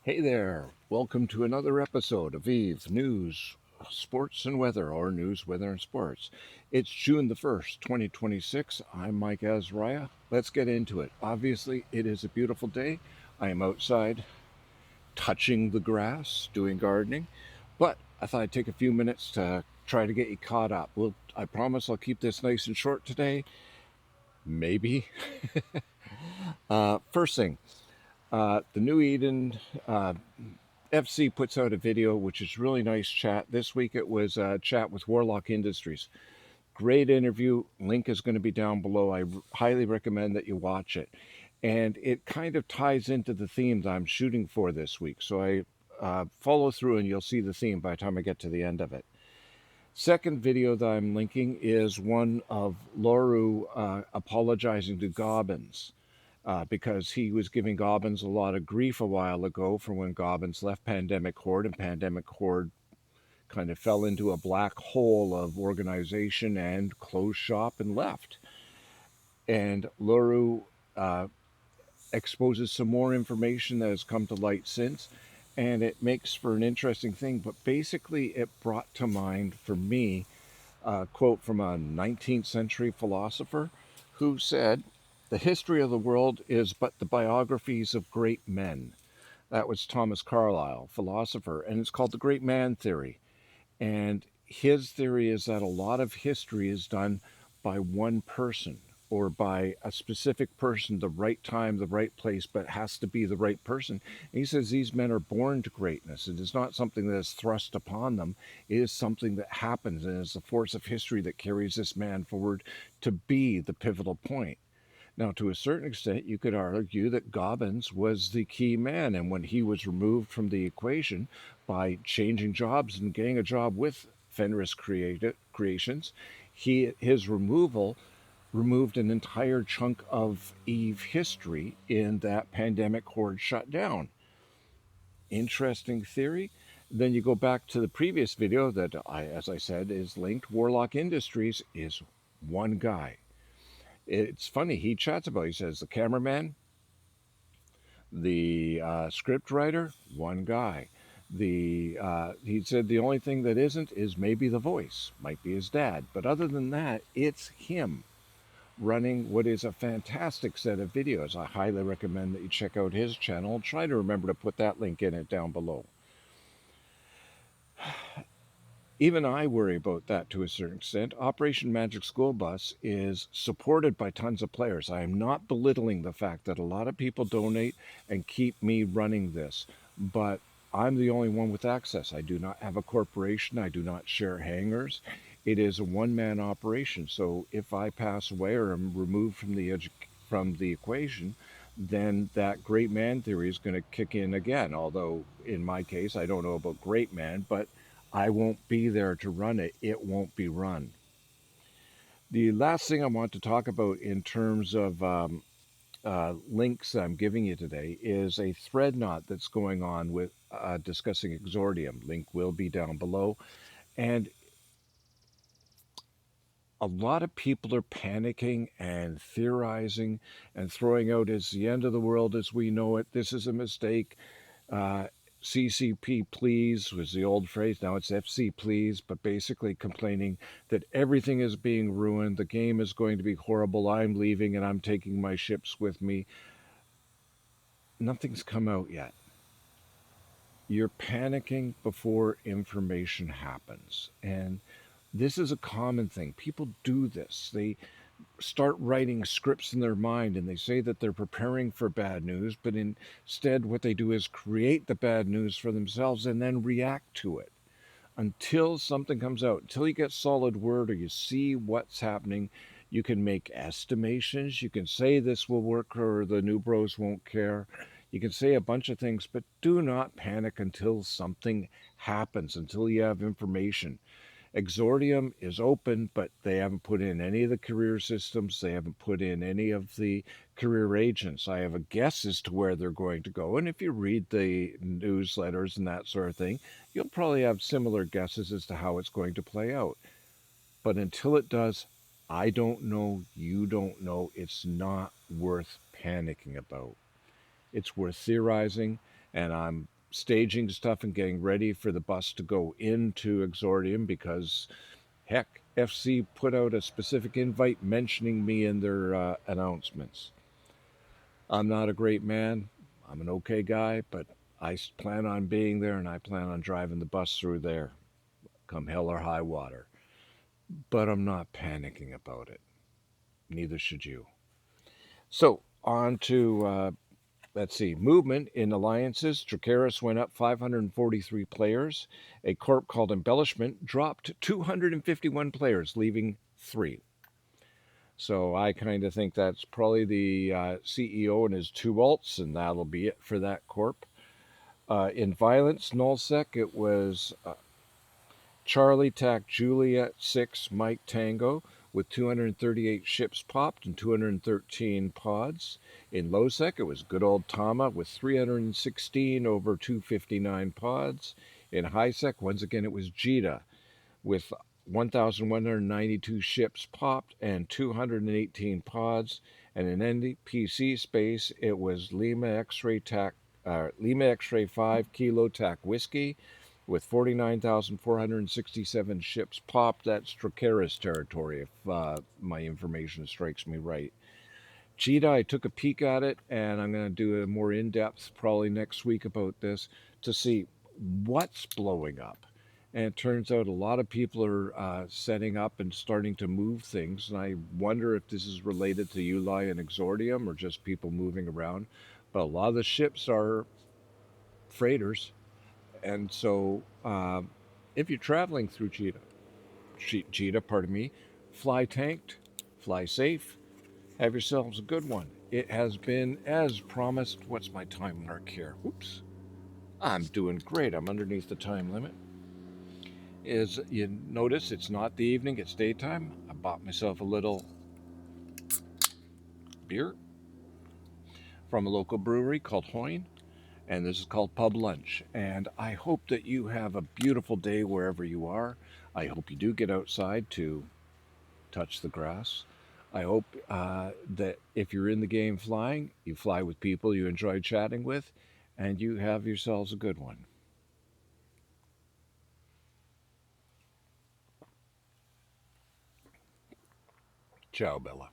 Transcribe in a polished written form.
Hey there, welcome to another episode of Eve News, Sports and Weather, or News, Weather, and Sports. It's June the 1st, 2026. I'm Mike Azariah. Let's get into it. Obviously, it is a beautiful day. I am outside touching the grass, doing gardening, but I thought I'd take a few minutes to try to get you caught up. I promise I'll keep this nice and short today. Maybe. First thing, the New Eden FC puts out a video, which is really nice chat. This week it was a chat with Warlock Industries. Great interview. Link is going to be down below. I highly recommend that you watch it. And it kind of ties into the theme that I'm shooting for this week. So I follow through and you'll see the theme by the time I get to the end of it. Second video that I'm linking is one of Loru apologizing to Gobbins. Because he was giving Gobbins a lot of grief a while ago for when Gobbins left Pandemic Horde, and Pandemic Horde kind of fell into a black hole of organization and closed shop and left. And Luru uh, exposes some more information that has come to light since, and it makes for an interesting thing. But basically, it brought to mind for me a quote from a 19th century philosopher who said, "The history of the world is but the biographies of great men." That was Thomas Carlyle, philosopher, and it's called the great man theory. And his theory is that a lot of history is done by one person or by a specific person, the right time, the right place, but it has to be the right person. And he says these men are born to greatness. It is not something that is thrust upon them. It is something that happens, and is the force of history that carries this man forward to be the pivotal point. Now, to a certain extent, you could argue that Gobbins was the key man, and when he was removed from the equation by changing jobs and getting a job with Fenris Creations, his removal removed an entire chunk of Eve history in that Pandemic Horde shutdown. Interesting theory. Then you go back to the previous video that as I said, is linked. Warlock Industries is one guy. It's funny, he chats about, he says, the cameraman, the script writer, one guy. He said the only thing that isn't is maybe the voice, might be his dad. But other than that, it's him running what is a fantastic set of videos. I highly recommend that you check out his channel. I'll try to remember to put that link in it down below. Even I worry about that to a certain extent. Operation Magic School Bus is supported by tons of players. I am not belittling the fact that a lot of people donate and keep me running this, but I'm the only one with access. I do not have a corporation. I do not share hangars. It is a one-man operation. So if I pass away or am removed from the equation, then that great man theory is going to kick in again. Although in my case, I don't know about great man, but I won't be there to run it. It won't be run. The last thing I want to talk about in terms of links I'm giving you today is a thread knot that's going on with discussing exordium. Link will be down below. And a lot of people are panicking and theorizing and throwing out it's the end of the world as we know it. This is a mistake. Uh, CCP please was the old phrase. Now it's FC please, but basically complaining that everything is being ruined. The game is going to be horrible. I'm leaving and I'm taking my ships with me. Nothing's come out yet. You're panicking before information happens. And this is a common thing. People do this. They start writing scripts in their mind and they say that they're preparing for bad news, but instead what they do is create the bad news for themselves and then react to it. Until something comes out, until you get solid word or you see what's happening, you can make estimations. You can say this will work or the new bros won't care. You can say a bunch of things, but do not panic until something happens, until you have information. Exordium is open, but they haven't put in any of the career systems. They haven't put in any of the career agents. I have a guess as to where they're going to go. And if you read the newsletters and that sort of thing, you'll probably have similar guesses as to how it's going to play out. But until it does, I don't know, you don't know. It's not worth panicking about. It's worth theorizing, and I'm staging stuff and getting ready for the bus to go into Exordium because, heck, FC put out a specific invite mentioning me in their announcements. I'm not a great man. I'm an okay guy, but I plan on being there and I plan on driving the bus through there, come hell or high water. But I'm not panicking about it. Neither should you. So, on to, let's see, movement in alliances. Dracaris went up 543 players. A corp called Embellishment dropped 251 players, leaving 3. So I kind of think that's probably the CEO and his 2 alts, and that'll be it for that corp. In violence, nullsec, it was Charlie Tac Juliet 6 Mike Tango with 238 ships popped and 213 pods. In lowsec, it was good old Tama with 316 over 259 pods. In highsec, once again, it was Jita with 1,192 ships popped and 218 pods. And in NPC space, it was Lima X-Ray 5 Kilo Tac Whiskey with 49,467 ships popped. That's Dracaris territory, if my information strikes me right. Cheetah, I took a peek at it, and I'm going to do a more in-depth probably next week about this to see what's blowing up. And it turns out a lot of people are setting up and starting to move things. And I wonder if this is related to Uli and Exordium or just people moving around. But a lot of the ships are freighters. And so if you're traveling through Cheetah, pardon me, fly tanked, fly safe, have yourselves a good one. It has been as promised. What's my time mark here? Oops. I'm doing great. I'm underneath the time limit. Is you notice it's not the evening, it's daytime. I bought myself a little beer from a local brewery called Hoyne, and this is called Pub Lunch. And I hope that you have a beautiful day wherever you are. I hope you do get outside to touch the grass. I hope that if you're in the game flying, you fly with people you enjoy chatting with, and you have yourselves a good one. Ciao, Bella.